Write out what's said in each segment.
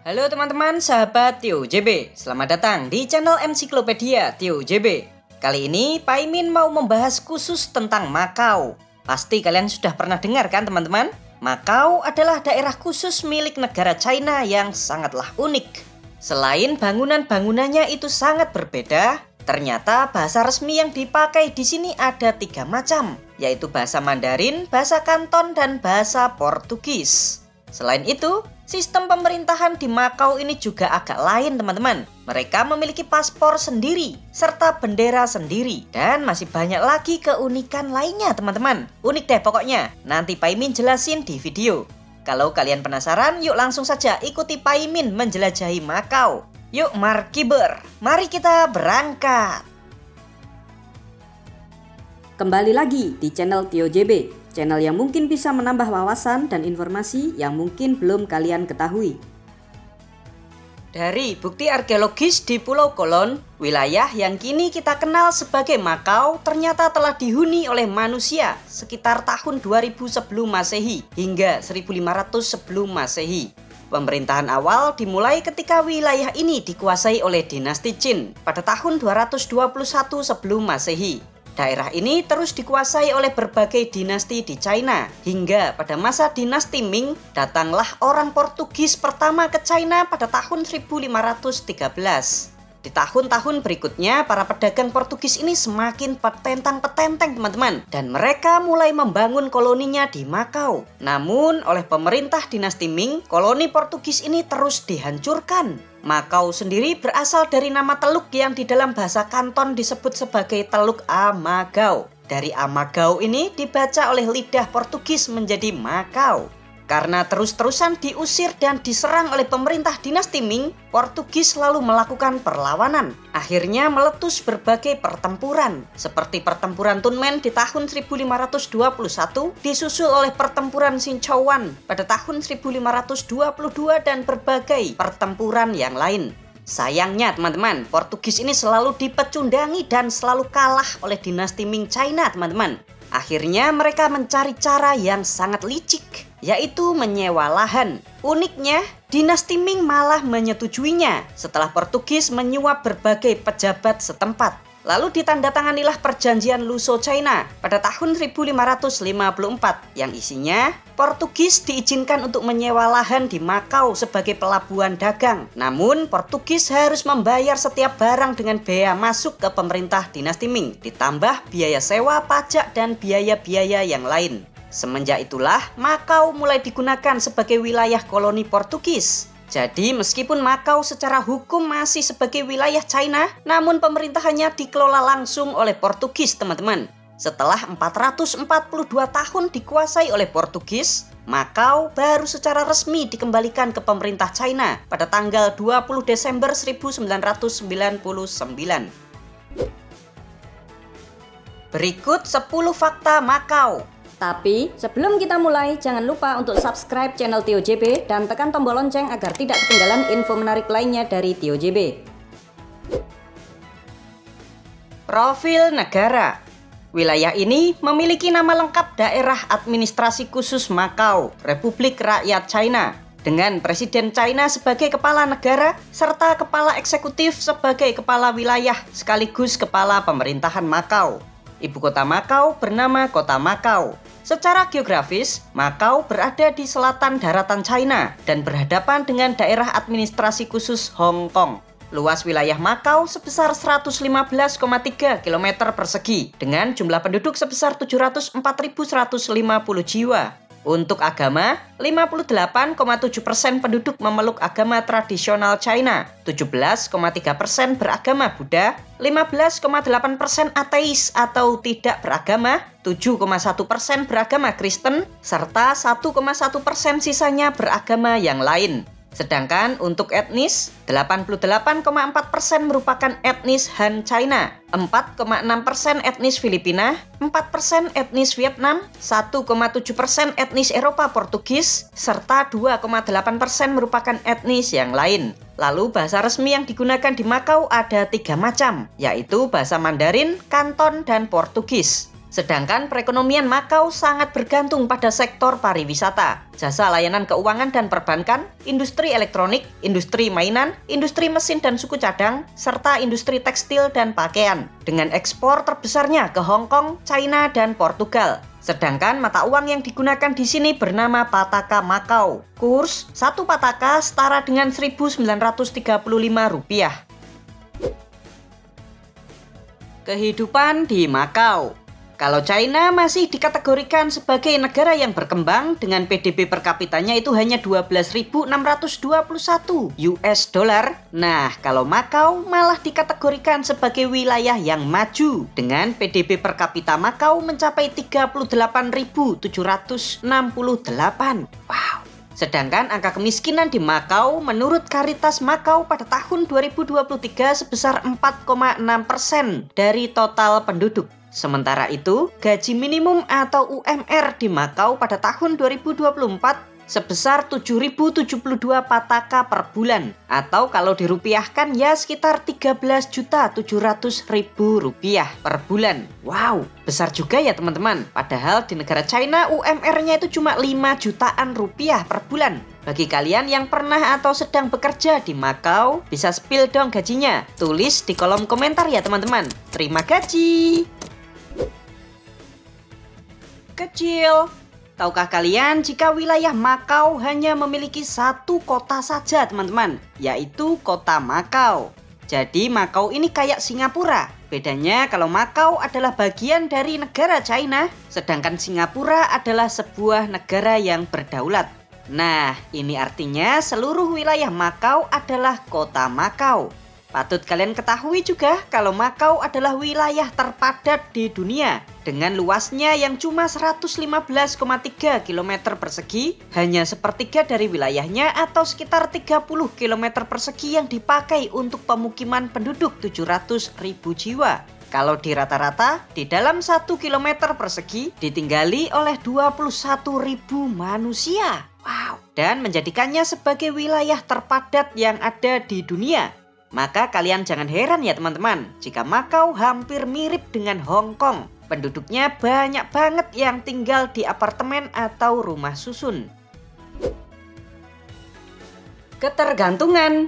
Halo teman-teman sahabat Tio JB, selamat datang di channel Ensiklopedia Tio JB. Kali ini Pak Imin mau membahas khusus tentang Makau. Pasti kalian sudah pernah dengar kan teman-teman? Makau adalah daerah khusus milik negara China yang sangatlah unik. Selain bangunan-bangunannya itu sangat berbeda, ternyata bahasa resmi yang dipakai di sini ada 3 macam, yaitu bahasa Mandarin, bahasa Kanton, dan bahasa Portugis. Selain itu, sistem pemerintahan di Makau ini juga agak lain teman-teman. Mereka memiliki paspor sendiri, serta bendera sendiri. Dan masih banyak lagi keunikan lainnya teman-teman. Unik deh pokoknya, nanti Pak Imin jelasin di video. Kalau kalian penasaran, yuk langsung saja ikuti Pak Imin menjelajahi Makau. Yuk markiber, mari kita berangkat. Kembali lagi di channel Tio JB, channel yang mungkin bisa menambah wawasan dan informasi yang mungkin belum kalian ketahui. Dari bukti arkeologis di Pulau Kolon, wilayah yang kini kita kenal sebagai Makau ternyata telah dihuni oleh manusia sekitar tahun 2000 sebelum Masehi hingga 1500 sebelum Masehi. Pemerintahan awal dimulai ketika wilayah ini dikuasai oleh dinasti Qin pada tahun 221 sebelum Masehi. Daerah ini terus dikuasai oleh berbagai dinasti di China, hingga pada masa dinasti Ming, datanglah orang Portugis pertama ke China pada tahun 1513. Di tahun-tahun berikutnya, para pedagang Portugis ini semakin petentang-petenteng teman-teman, dan mereka mulai membangun koloninya di Makau. Namun, oleh pemerintah dinasti Ming, koloni Portugis ini terus dihancurkan. Makau sendiri berasal dari nama teluk yang di dalam bahasa Kanton disebut sebagai Teluk Amagau. Dari Amagau ini dibaca oleh lidah Portugis menjadi Makau. Karena terus-terusan diusir dan diserang oleh pemerintah dinasti Ming, Portugis lalu melakukan perlawanan. Akhirnya meletus berbagai pertempuran, seperti pertempuran Tunmen di tahun 1521, disusul oleh pertempuran Sinchouwan pada tahun 1522 dan berbagai pertempuran yang lain. Sayangnya teman-teman, Portugis ini selalu dipecundangi dan selalu kalah oleh dinasti Ming China teman-teman. Akhirnya mereka mencari cara yang sangat licik, yaitu menyewa lahan. Uniknya, dinasti Ming malah menyetujuinya setelah Portugis menyuap berbagai pejabat setempat. Lalu ditandatanganilah perjanjian Luso-China pada tahun 1554 yang isinya Portugis diizinkan untuk menyewa lahan di Makau sebagai pelabuhan dagang. Namun Portugis harus membayar setiap barang dengan bea masuk ke pemerintah dinasti Ming, ditambah biaya sewa, pajak, dan biaya-biaya yang lain. Semenjak itulah Makau mulai digunakan sebagai wilayah koloni Portugis. Jadi meskipun Makau secara hukum masih sebagai wilayah China, namun pemerintahannya dikelola langsung oleh Portugis teman-teman. Setelah 442 tahun dikuasai oleh Portugis, Makau baru secara resmi dikembalikan ke pemerintah China pada tanggal 20 Desember 1999. Berikut 10 fakta Makau. Tapi sebelum kita mulai, jangan lupa untuk subscribe channel Tio JB dan tekan tombol lonceng agar tidak ketinggalan info menarik lainnya dari Tio JB. Profil negara. Wilayah ini memiliki nama lengkap Daerah Administrasi Khusus Makau, Republik Rakyat China, dengan Presiden China sebagai kepala negara serta kepala eksekutif sebagai kepala wilayah sekaligus kepala pemerintahan Makau. Ibu kota Makau bernama Kota Makau. Secara geografis, Makau berada di selatan daratan China dan berhadapan dengan daerah administrasi khusus Hong Kong. Luas wilayah Makau sebesar 115,3 km persegi dengan jumlah penduduk sebesar 704.150 jiwa. Untuk agama, 58,7% penduduk memeluk agama tradisional China, 17,3% beragama Buddha, 15,8% ateis atau tidak beragama, 7,1% beragama Kristen, serta 1,1% sisanya beragama yang lain. Sedangkan untuk etnis, 88,4% merupakan etnis Han China, 4,6% etnis Filipina, 4% etnis Vietnam, 1,7% etnis Eropa Portugis, serta 2,8% merupakan etnis yang lain. Lalu bahasa resmi yang digunakan di Makau ada 3 macam, yaitu bahasa Mandarin, Kanton, dan Portugis. Sedangkan perekonomian Makau sangat bergantung pada sektor pariwisata, jasa layanan keuangan dan perbankan, industri elektronik, industri mainan, industri mesin dan suku cadang, serta industri tekstil dan pakaian, dengan ekspor terbesarnya ke Hong Kong, China, dan Portugal. Sedangkan mata uang yang digunakan di sini bernama Pataka Makau. Kurs 1 Pataka setara dengan Rp1.935. Kehidupan di Makau. Kalau China masih dikategorikan sebagai negara yang berkembang dengan PDB per kapitanya itu hanya 12.621 US dollar. Nah, kalau Makau malah dikategorikan sebagai wilayah yang maju dengan PDB per kapita Makau mencapai 38.768. Wow. Sedangkan angka kemiskinan di Makau menurut Caritas Makau pada tahun 2023 sebesar 4,6% dari total penduduk. Sementara itu, gaji minimum atau UMR di Makau pada tahun 2024 sebesar 7.072 Pataka per bulan. Atau kalau dirupiahkan ya sekitar Rp13.700.000 per bulan. Wow, besar juga ya teman-teman. Padahal di negara China UMR-nya itu cuma 5 jutaan rupiah per bulan. Bagi kalian yang pernah atau sedang bekerja di Makau, bisa spill dong gajinya. Tulis di kolom komentar ya teman-teman. Terima gaji. Kecil. Tahukah kalian jika wilayah Makau hanya memiliki satu kota saja teman-teman, yaitu kota Makau. Jadi Makau ini kayak Singapura. Bedanya kalau Makau adalah bagian dari negara China, sedangkan Singapura adalah sebuah negara yang berdaulat. Nah, ini artinya seluruh wilayah Makau adalah kota Makau. Patut kalian ketahui juga kalau Makau adalah wilayah terpadat di dunia. Dengan luasnya yang cuma 115,3 km persegi, hanya sepertiga dari wilayahnya atau sekitar 30 km persegi yang dipakai untuk pemukiman penduduk 700.000 jiwa. Kalau di rata-rata, di dalam 1 km persegi ditinggali oleh 21.000 manusia. Wow, dan menjadikannya sebagai wilayah terpadat yang ada di dunia. Maka kalian jangan heran ya teman-teman, jika Makau hampir mirip dengan Hong Kong. Penduduknya banyak banget yang tinggal di apartemen atau rumah susun. Ketergantungan.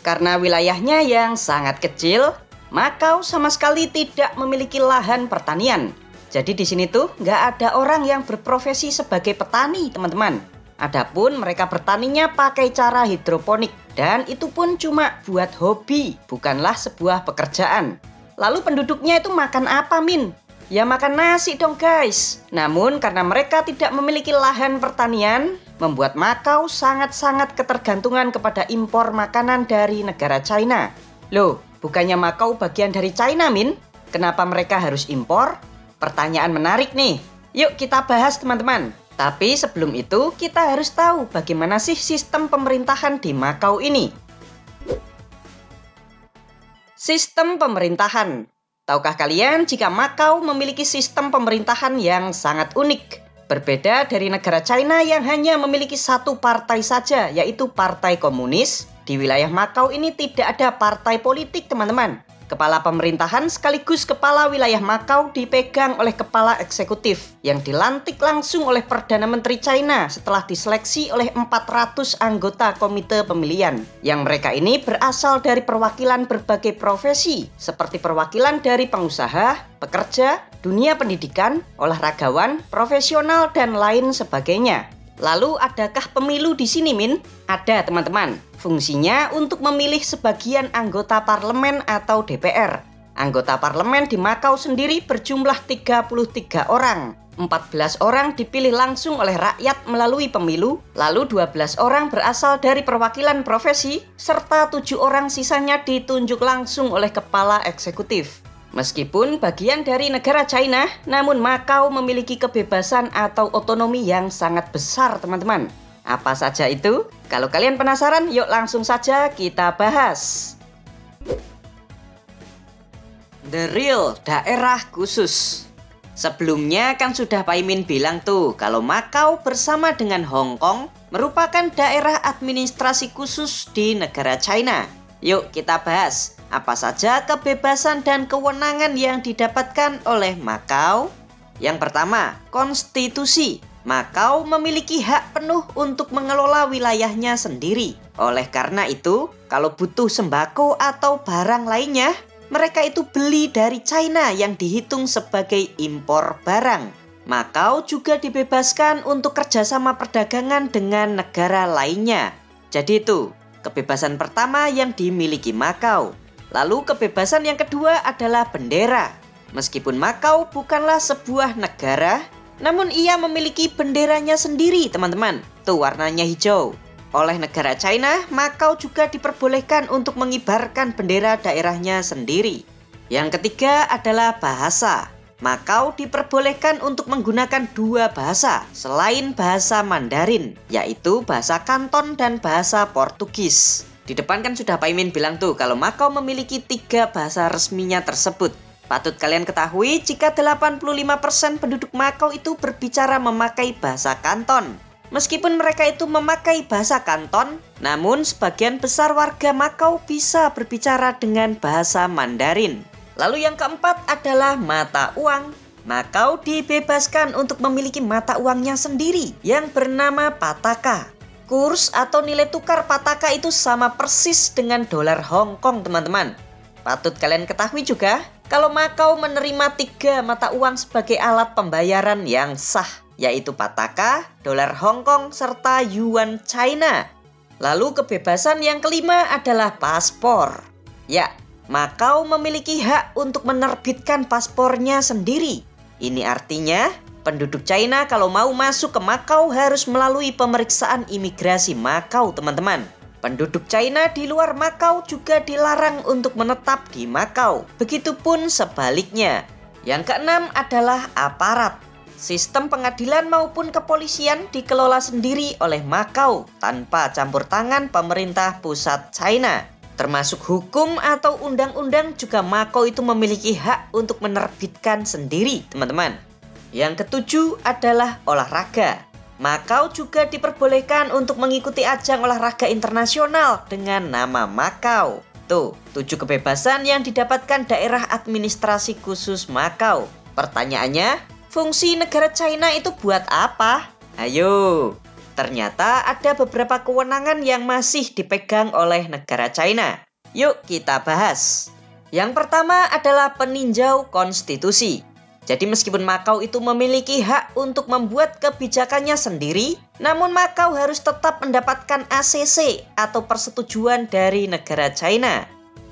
Karena wilayahnya yang sangat kecil, Makau sama sekali tidak memiliki lahan pertanian. Jadi di sini tuh nggak ada orang yang berprofesi sebagai petani teman-teman. Adapun mereka bertaninya pakai cara hidroponik. Dan itu pun cuma buat hobi, bukanlah sebuah pekerjaan. Lalu penduduknya itu makan apa, Min? Ya makan nasi dong guys. Namun karena mereka tidak memiliki lahan pertanian, membuat Makau sangat-sangat ketergantungan kepada impor makanan dari negara China. Loh, bukannya Makau bagian dari China, Min? Kenapa mereka harus impor? Pertanyaan menarik nih. Yuk kita bahas teman-teman. Tapi sebelum itu kita harus tahu bagaimana sih sistem pemerintahan di Makau ini. Sistem pemerintahan. Tahukah kalian jika Makau memiliki sistem pemerintahan yang sangat unik? Berbeda dari negara China yang hanya memiliki satu partai saja, yaitu Partai Komunis. Di wilayah Makau ini tidak ada partai politik teman-teman. Kepala pemerintahan sekaligus kepala wilayah Makau dipegang oleh kepala eksekutif yang dilantik langsung oleh Perdana Menteri China setelah diseleksi oleh 400 anggota komite pemilihan. Yang mereka ini berasal dari perwakilan berbagai profesi seperti perwakilan dari pengusaha, pekerja, dunia pendidikan, olahragawan, profesional, dan lain sebagainya. Lalu adakah pemilu di sini, Min? Ada, teman-teman. Fungsinya untuk memilih sebagian anggota parlemen atau DPR. Anggota parlemen di Makau sendiri berjumlah 33 orang. 14 orang dipilih langsung oleh rakyat melalui pemilu, lalu 12 orang berasal dari perwakilan profesi, serta 7 orang sisanya ditunjuk langsung oleh kepala eksekutif. Meskipun bagian dari negara China, namun Makau memiliki kebebasan atau otonomi yang sangat besar, teman-teman. Apa saja itu? Kalau kalian penasaran, yuk langsung saja kita bahas. The Real Daerah Khusus. Sebelumnya kan sudah Pak Imin bilang tuh, kalau Makau bersama dengan Hong Kong merupakan daerah administrasi khusus di negara China. Yuk kita bahas. Apa saja kebebasan dan kewenangan yang didapatkan oleh Makau? Yang pertama, konstitusi. Makau memiliki hak penuh untuk mengelola wilayahnya sendiri. Oleh karena itu, kalau butuh sembako atau barang lainnya, mereka itu beli dari China yang dihitung sebagai impor barang. Makau juga dibebaskan untuk kerjasama perdagangan dengan negara lainnya. Jadi itu, kebebasan pertama yang dimiliki Makau. Lalu kebebasan yang kedua adalah bendera. Meskipun Makau bukanlah sebuah negara, namun ia memiliki benderanya sendiri, teman-teman. Tuh warnanya hijau. Oleh negara China, Makau juga diperbolehkan untuk mengibarkan bendera daerahnya sendiri. Yang ketiga adalah bahasa. Makau diperbolehkan untuk menggunakan 2 bahasa selain bahasa Mandarin, yaitu bahasa Kanton dan bahasa Portugis. Di depan kan sudah Pak Imin bilang tuh kalau Makau memiliki 3 bahasa resminya tersebut. Patut kalian ketahui jika 85% penduduk Makau itu berbicara memakai bahasa Kanton. Meskipun mereka itu memakai bahasa Kanton, namun sebagian besar warga Makau bisa berbicara dengan bahasa Mandarin. Lalu yang keempat adalah mata uang. Makau dibebaskan untuk memiliki mata uangnya sendiri yang bernama Pataka. Kurs atau nilai tukar Pataka itu sama persis dengan dolar Hong Kong, teman-teman. Patut kalian ketahui juga kalau Makau menerima 3 mata uang sebagai alat pembayaran yang sah, yaitu Pataka, dolar Hong Kong, serta Yuan China. Lalu kebebasan yang kelima adalah paspor. Ya, Makau memiliki hak untuk menerbitkan paspornya sendiri. Ini artinya penduduk China kalau mau masuk ke Makau harus melalui pemeriksaan imigrasi Makau, teman-teman. Penduduk China di luar Makau juga dilarang untuk menetap di Makau. Begitupun sebaliknya. Yang keenam adalah aparat. Sistem pengadilan maupun kepolisian dikelola sendiri oleh Makau tanpa campur tangan pemerintah pusat China. Termasuk hukum atau undang-undang juga Makau itu memiliki hak untuk menerbitkan sendiri, teman-teman. Yang ketujuh adalah olahraga. Makau juga diperbolehkan untuk mengikuti ajang olahraga internasional dengan nama Makau. Tuh, 7 kebebasan yang didapatkan daerah administrasi khusus Makau. Pertanyaannya, fungsi negara China itu buat apa? Ayo, ternyata ada beberapa kewenangan yang masih dipegang oleh negara China. Yuk kita bahas. Yang pertama adalah peninjau konstitusi. Jadi meskipun Makau itu memiliki hak untuk membuat kebijakannya sendiri, namun Makau harus tetap mendapatkan ACC atau persetujuan dari negara China.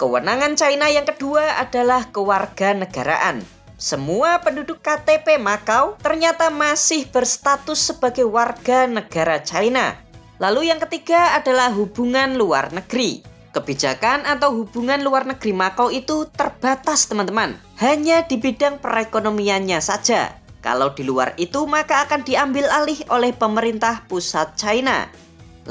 Kewenangan China yang kedua adalah kewarganegaraan. Semua penduduk KTP Makau ternyata masih berstatus sebagai warga negara China. Lalu yang ketiga adalah hubungan luar negeri. Kebijakan atau hubungan luar negeri Makau itu terbatas, teman-teman. Hanya di bidang perekonomiannya saja. Kalau di luar itu maka akan diambil alih oleh pemerintah pusat China.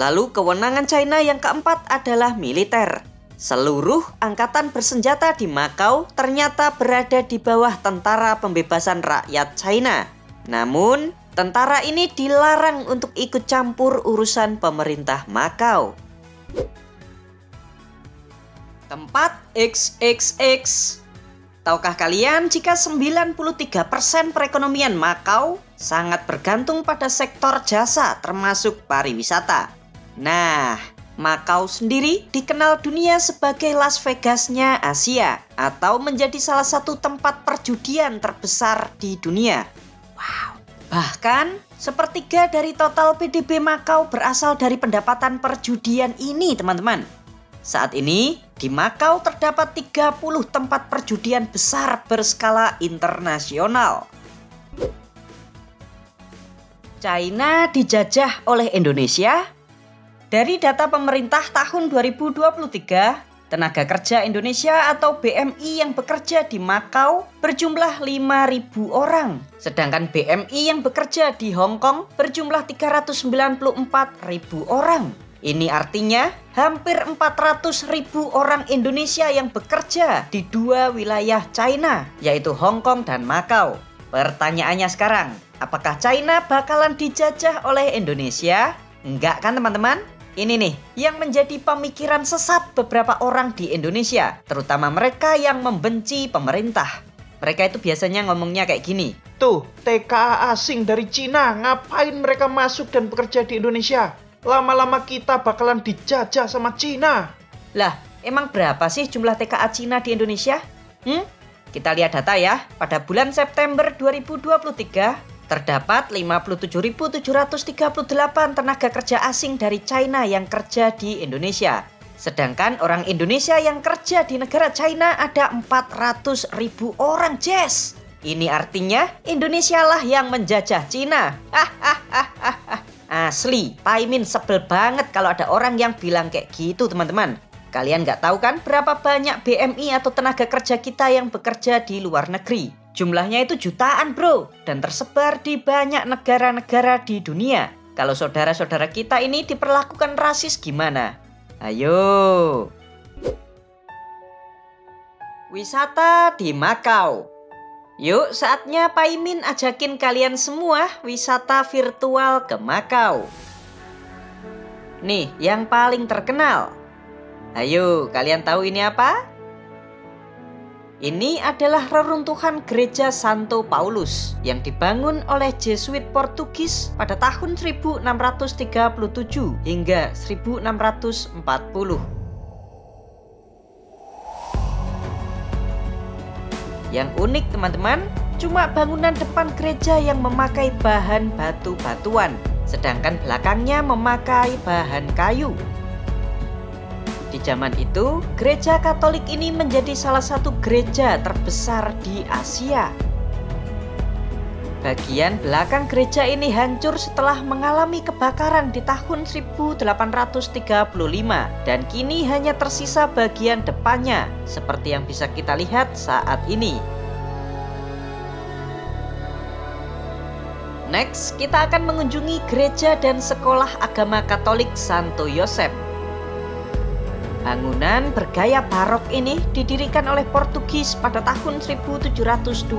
Lalu kewenangan China yang keempat adalah militer. Seluruh angkatan bersenjata di Makau ternyata berada di bawah Tentara Pembebasan Rakyat China. Namun, tentara ini dilarang untuk ikut campur urusan pemerintah Makau. Tempat XXX. Tahukah kalian jika 93% perekonomian Makau sangat bergantung pada sektor jasa termasuk pariwisata? Nah, Makau sendiri dikenal dunia sebagai Las Vegasnya Asia atau menjadi salah satu tempat perjudian terbesar di dunia. Wow. Bahkan, sepertiga dari total PDB Makau berasal dari pendapatan perjudian ini, teman-teman. Saat ini, di Makau terdapat 30 tempat perjudian besar berskala internasional. China dijajah oleh Indonesia? Dari data pemerintah tahun 2023, tenaga kerja Indonesia atau BMI yang bekerja di Makau berjumlah 5.000 orang. Sedangkan BMI yang bekerja di Hong Kong berjumlah 394.000 orang. Ini artinya hampir 400.000 orang Indonesia yang bekerja di 2 wilayah China, yaitu Hong Kong dan Makau. Pertanyaannya sekarang, apakah China bakalan dijajah oleh Indonesia? Enggak kan, teman-teman? Ini nih yang menjadi pemikiran sesat beberapa orang di Indonesia, terutama mereka yang membenci pemerintah. Mereka itu biasanya ngomongnya kayak gini. Tuh, TKA asing dari Cina, ngapain mereka masuk dan bekerja di Indonesia? Lama-lama kita bakalan dijajah sama Cina. Lah, emang berapa sih jumlah TKA Cina di Indonesia? Kita lihat data ya. Pada bulan September 2023, terdapat 57.738 tenaga kerja asing dari China yang kerja di Indonesia. Sedangkan orang Indonesia yang kerja di negara China ada 400.000 orang, Jess. Ini artinya Indonesia lah yang menjajah Cina. Asli, Pak Imin sebel banget kalau ada orang yang bilang kayak gitu, teman-teman. Kalian nggak tahu kan berapa banyak BMI atau tenaga kerja kita yang bekerja di luar negeri? Jumlahnya itu jutaan, bro, dan tersebar di banyak negara-negara di dunia. Kalau saudara-saudara kita ini diperlakukan rasis gimana? Ayo. Wisata di Makau. Yuk, saatnya Pak Imin ajakin kalian semua wisata virtual ke Makau. Nih, yang paling terkenal. Ayo, kalian tahu ini apa? Ini adalah reruntuhan gereja Santo Paulus yang dibangun oleh Jesuit Portugis pada tahun 1637 hingga 1640. Yang unik, teman-teman, cuma bangunan depan gereja yang memakai bahan batu-batuan, sedangkan belakangnya memakai bahan kayu. Di zaman itu, gereja Katolik ini menjadi salah satu gereja terbesar di Asia. Bagian belakang gereja ini hancur setelah mengalami kebakaran di tahun 1835 dan kini hanya tersisa bagian depannya, seperti yang bisa kita lihat saat ini. Next, kita akan mengunjungi gereja dan sekolah agama Katolik Santo Yosef. Bangunan bergaya barok ini didirikan oleh Portugis pada tahun 1727.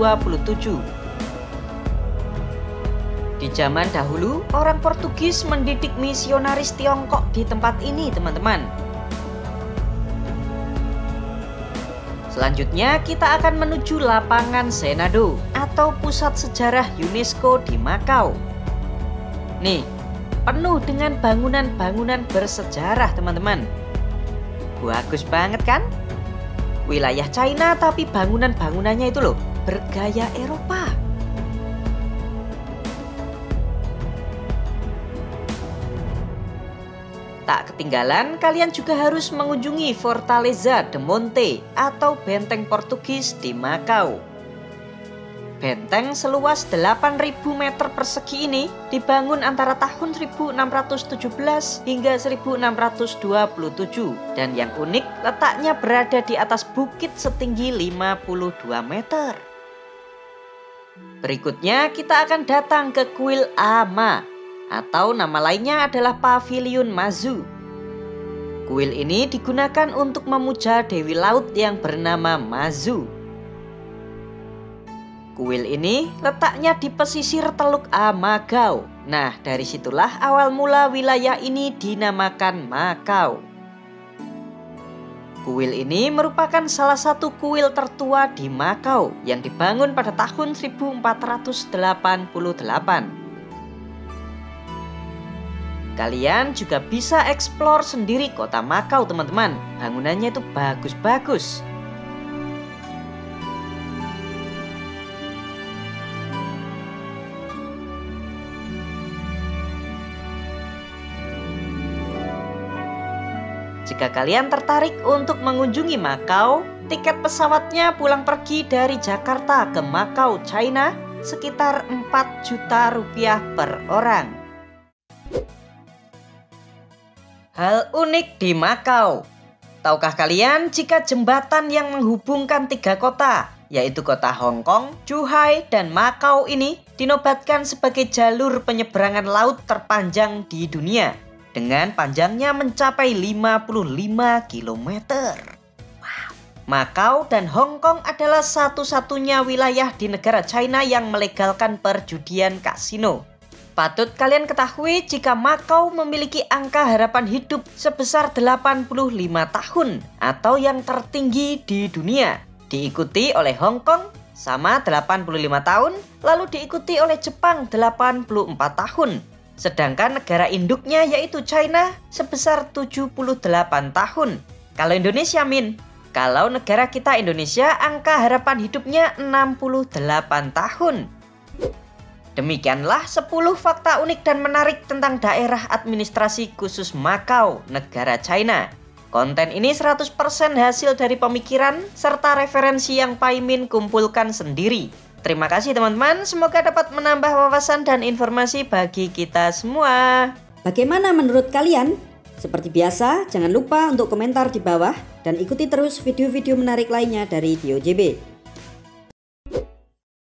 Di zaman dahulu, orang Portugis mendidik misionaris Tiongkok di tempat ini, teman-teman. Selanjutnya, kita akan menuju lapangan Senado atau pusat sejarah UNESCO di Makau. Nih, penuh dengan bangunan-bangunan bersejarah, teman-teman. Bagus banget kan? Wilayah China tapi bangunan-bangunannya itu loh bergaya Eropa. Tak ketinggalan, kalian juga harus mengunjungi Fortaleza de Monte atau benteng Portugis di Makau. Benteng seluas 8.000 meter persegi ini dibangun antara tahun 1617 hingga 1627 dan yang unik letaknya berada di atas bukit setinggi 52 meter. Berikutnya kita akan datang ke kuil Ama atau nama lainnya adalah Pavilion Mazu. Kuil ini digunakan untuk memuja Dewi Laut yang bernama Mazu. Kuil ini letaknya di pesisir Teluk Amagau. Nah, dari situlah awal mula wilayah ini dinamakan Makau. Kuil ini merupakan salah satu kuil tertua di Makau yang dibangun pada tahun 1488. Kalian juga bisa eksplor sendiri kota Makau, teman-teman. Bangunannya itu bagus-bagus. Jika kalian tertarik untuk mengunjungi Makau, tiket pesawatnya pulang pergi dari Jakarta ke Makau, China sekitar 4 juta rupiah per orang. Hal unik di Makau. Tahukah kalian jika jembatan yang menghubungkan 3 kota, yaitu kota Hong Kong, Zhuhai, dan Makau ini dinobatkan sebagai jalur penyeberangan laut terpanjang di dunia dengan panjangnya mencapai 55 km. Wow. Makau dan Hong Kong adalah satu-satunya wilayah di negara China yang melegalkan perjudian kasino. Patut kalian ketahui jika Makau memiliki angka harapan hidup sebesar 85 tahun atau yang tertinggi di dunia, diikuti oleh Hong Kong sama 85 tahun, lalu diikuti oleh Jepang 84 tahun. Sedangkan negara induknya yaitu China sebesar 78 tahun. Kalau Indonesia, Min? Kalau negara kita Indonesia, angka harapan hidupnya 68 tahun. Demikianlah 10 fakta unik dan menarik tentang daerah administrasi khusus Makau, negara China. Konten ini 100% hasil dari pemikiran serta referensi yang Paimin kumpulkan sendiri. Terima kasih teman-teman, semoga dapat menambah wawasan dan informasi bagi kita semua. Bagaimana menurut kalian? Seperti biasa, jangan lupa untuk komentar di bawah dan ikuti terus video-video menarik lainnya dari TioJB.